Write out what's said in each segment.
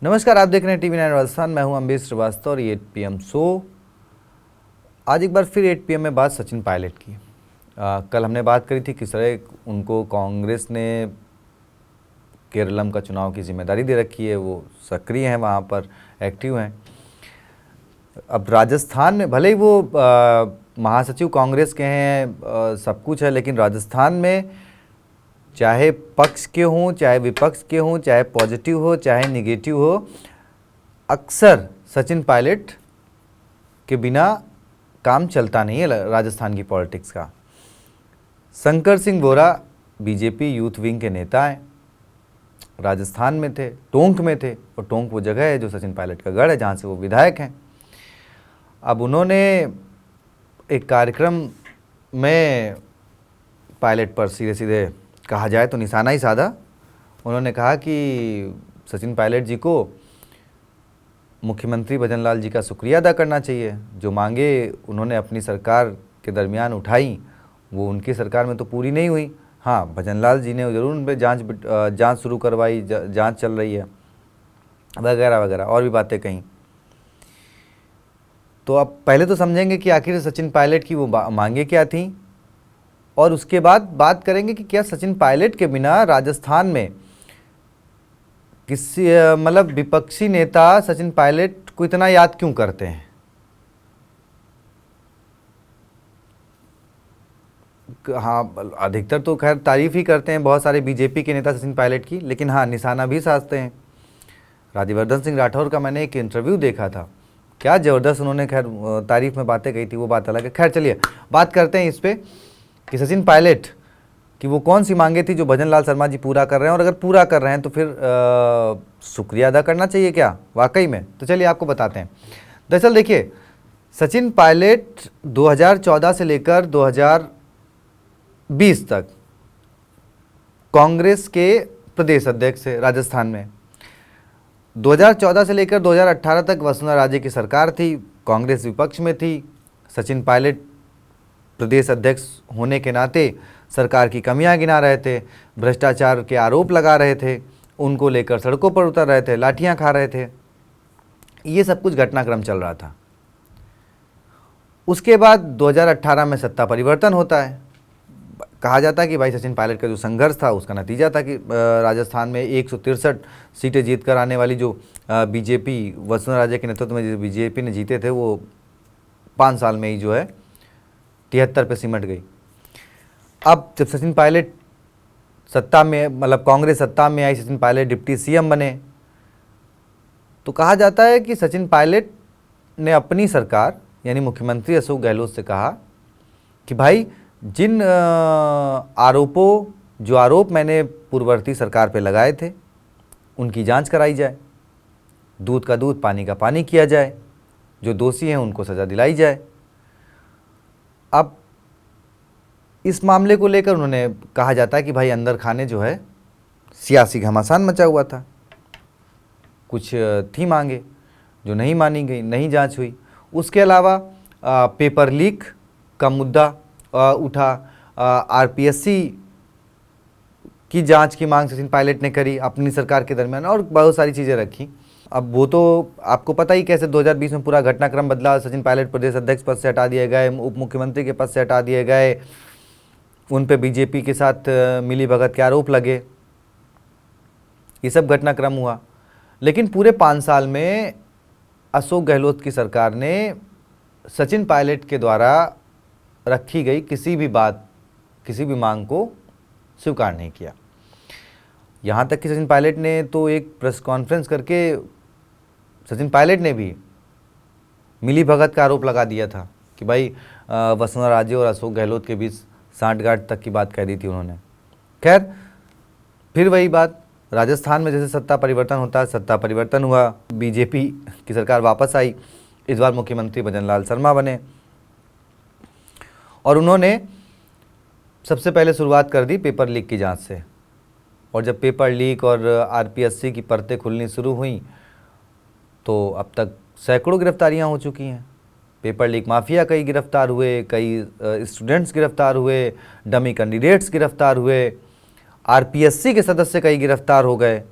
नमस्कार, आप देख रहे हैं टीवी 9 राजस्थान। मैं हूं अम्बेश श्रीवास्तव और ये 8 PM शो। आज एक बार फिर 8 PM में बात सचिन पायलट की। कल हमने बात करी थी किस तरह उनको कांग्रेस ने केरलम का चुनाव की जिम्मेदारी दे रखी है, वो सक्रिय हैं, वहाँ पर एक्टिव हैं। अब राजस्थान में भले ही वो महासचिव कांग्रेस के हैं, सब कुछ है, लेकिन राजस्थान में चाहे पक्ष के हों, चाहे विपक्ष के हों, चाहे पॉजिटिव हो, चाहे निगेटिव हो, अक्सर सचिन पायलट के बिना काम चलता नहीं है राजस्थान की पॉलिटिक्स का। शंकर सिंह बोरा बीजेपी यूथ विंग के नेता हैं, राजस्थान में थे, टोंक में थे, और टोंक वो जगह है जो सचिन पायलट का गढ़ है, जहाँ से वो विधायक हैं। अब उन्होंने एक कार्यक्रम में पायलट पर सीधे सीधे कहा जाए तो निशाना ही साधा। उन्होंने कहा कि सचिन पायलट जी को मुख्यमंत्री भजनलाल जी का शुक्रिया अदा करना चाहिए। जो मांगे उन्होंने अपनी सरकार के दरमियान उठाई, वो उनकी सरकार में तो पूरी नहीं हुई। हाँ, भजनलाल जी ने ज़रूर उन पर जांच शुरू करवाई, जांच चल रही है, वगैरह वगैरह और भी बातें कहीं। तो अब पहले तो समझेंगे कि आखिर सचिन पायलट की वो मांगे क्या थी, और उसके बाद बात करेंगे कि क्या सचिन पायलट के बिना राजस्थान में किसी मतलब विपक्षी नेता सचिन पायलट को इतना याद क्यों करते हैं। हाँ, अधिकतर तो खैर तारीफ ही करते हैं बहुत सारे बीजेपी के नेता सचिन पायलट की, लेकिन हाँ, निशाना भी साधते हैं। राज्यवर्धन सिंह राठौर का मैंने एक इंटरव्यू देखा था, क्या ज़बरदस्त उन्होंने खैर तारीफ में बातें कही थी, वो बात अलग है। खैर चलिए बात करते हैं इस पर कि सचिन पायलट कि वो कौन सी मांगे थी जो भजनलाल शर्मा जी पूरा कर रहे हैं, और अगर पूरा कर रहे हैं तो फिर शुक्रिया अदा करना चाहिए क्या वाकई में। तो चलिए आपको बताते हैं। दरअसल देखिए, सचिन पायलट 2014 से लेकर 2020 तक कांग्रेस के प्रदेश अध्यक्ष थे राजस्थान में। 2014 से लेकर 2018 तक वसुंधरा राजे की सरकार थी, कांग्रेस विपक्ष में थी। सचिन पायलट प्रदेश अध्यक्ष होने के नाते सरकार की कमियां गिना रहे थे, भ्रष्टाचार के आरोप लगा रहे थे, उनको लेकर सड़कों पर उतर रहे थे, लाठियां खा रहे थे। ये सब कुछ घटनाक्रम चल रहा था। उसके बाद 2018 में सत्ता परिवर्तन होता है। कहा जाता है कि भाई सचिन पायलट का जो संघर्ष था उसका नतीजा था कि राजस्थान में 163 सीटें जीत कर आने वाली जो बीजेपी वसुंधरा राजे के नेतृत्व में जो बीजेपी ने जीते थे, वो 5 साल में ही जो है 73 पे सिमट गई। अब जब सचिन पायलट सत्ता में, मतलब कांग्रेस सत्ता में आई, सचिन पायलट डिप्टी CM बने, तो कहा जाता है कि सचिन पायलट ने अपनी सरकार यानी मुख्यमंत्री अशोक गहलोत से कहा कि भाई जिन आरोप मैंने पूर्ववर्ती सरकार पे लगाए थे उनकी जांच कराई जाए, दूध का दूध पानी का पानी किया जाए, जो दोषी हैं उनको सज़ा दिलाई जाए। अब इस मामले को लेकर उन्होंने कहा जाता है कि भाई अंदर खाने जो है सियासी घमासान मचा हुआ था, कुछ थी मांगे जो नहीं मानी गई, नहीं जांच हुई। उसके अलावा पेपर लीक का मुद्दा उठा, RPSC की जांच की मांग सचिन पायलट ने करी अपनी सरकार के दरमियान, और बहुत सारी चीज़ें रखी। अब वो तो आपको पता ही कैसे 2020 में पूरा घटनाक्रम बदला। सचिन पायलट प्रदेश अध्यक्ष पद से हटा दिए गए, उप मुख्यमंत्री के पद से हटा दिए गए, उन पे बीजेपी के साथ मिली भगत के आरोप लगे, ये सब घटनाक्रम हुआ। लेकिन पूरे 5 साल में अशोक गहलोत की सरकार ने सचिन पायलट के द्वारा रखी गई किसी भी बात, किसी भी मांग को स्वीकार नहीं किया। यहाँ तक कि सचिन पायलट ने तो एक प्रेस कॉन्फ्रेंस करके सचिन पायलट ने भी मिली भगत का आरोप लगा दिया था कि भाई वसुंधरा राजे और अशोक गहलोत के बीच सांठगांठ तक की बात कह दी थी उन्होंने। खैर, फिर वही बात, राजस्थान में जैसे सत्ता परिवर्तन होता है, सत्ता परिवर्तन हुआ, बीजेपी की सरकार वापस आई, इस बार मुख्यमंत्री भजनलाल शर्मा बने, और उन्होंने सबसे पहले शुरुआत कर दी पेपर लीक की जांच से। और जब पेपर लीक और RPSC की परतें खुलनी शुरू हुई तो अब तक सैकड़ों गिरफ्तारियां हो चुकी हैं। पेपर लीक माफिया कई गिरफ्तार हुए, कई स्टूडेंट्स गिरफ्तार हुए, डमी कैंडिडेट्स गिरफ्तार हुए, RPSC के सदस्य कई गिरफ्तार हो गए।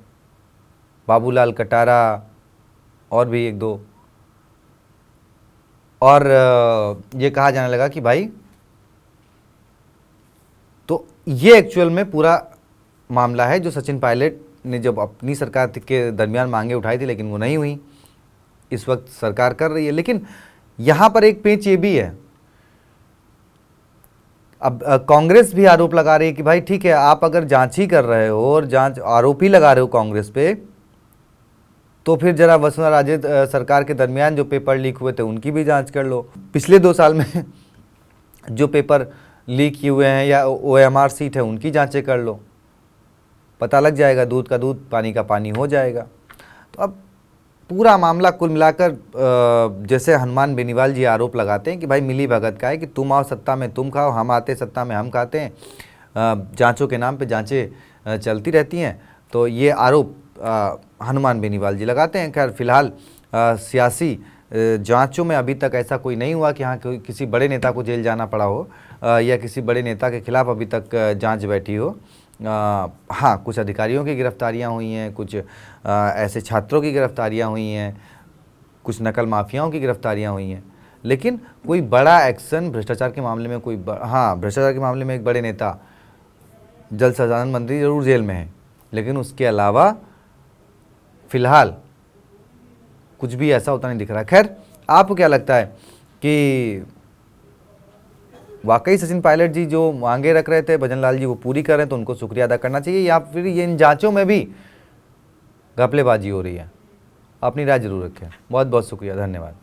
बाबूलाल कटारा और भी एक दो, और ये कहा जाने लगा कि भाई, तो ये एक्चुअल में पूरा मामला है जो सचिन पायलट ने जब अपनी सरकार के दरमियान मांगे उठाई थी, लेकिन वो नहीं हुई। इस वक्त सरकार कर रही है, लेकिन यहां पर एक पेंच ये भी है। अब कांग्रेस भी आरोप लगा रही है कि भाई ठीक है, आप अगर जांच ही कर रहे हो और जांच आरोप ही लगा रहे हो कांग्रेस पे, तो फिर जरा वसुंधरा राजे सरकार के दरमियान जो पेपर लीक हुए थे उनकी भी जांच कर लो। पिछले 2 साल में जो पेपर लीक हुए हैं या OMR सीट है उनकी जांचें कर लो, पता लग जाएगा, दूध का दूध पानी का पानी हो जाएगा। तो अब पूरा मामला कुल मिलाकर जैसे हनुमान बेनीवाल जी आरोप लगाते हैं कि भाई मिली भगत का है कि तुम आओ सत्ता में तुम खाओ, हम आते सत्ता में हम खाते हैं, जांचों के नाम पे जांचें चलती रहती हैं। तो ये आरोप हनुमान बेनीवाल जी लगाते हैं। खैर फिलहाल सियासी जांचों में अभी तक ऐसा कोई नहीं हुआ कि हाँ किसी बड़े नेता को जेल जाना पड़ा हो या किसी बड़े नेता के खिलाफ अभी तक जांच बैठी हो। हाँ, कुछ अधिकारियों की गिरफ्तारियां हुई हैं, कुछ ऐसे छात्रों की गिरफ्तारियां हुई हैं, कुछ नकल माफियाओं की गिरफ्तारियां हुई हैं, लेकिन कोई बड़ा एक्शन भ्रष्टाचार के मामले में हाँ, भ्रष्टाचार के मामले में एक बड़े नेता, जल संसाधन मंत्री जरूर जेल में है, लेकिन उसके अलावा फिलहाल कुछ भी ऐसा होता नहीं दिख रहा। खैर, आपको क्या लगता है कि वाकई सचिन पायलट जी जो मांगे रख रहे थे भजनलाल जी वो पूरी कर रहे हैं, तो उनको शुक्रिया अदा करना चाहिए, या फिर ये इन जांचों में भी घपलेबाजी हो रही है? अपनी राय जरूर रखें। बहुत बहुत शुक्रिया, धन्यवाद।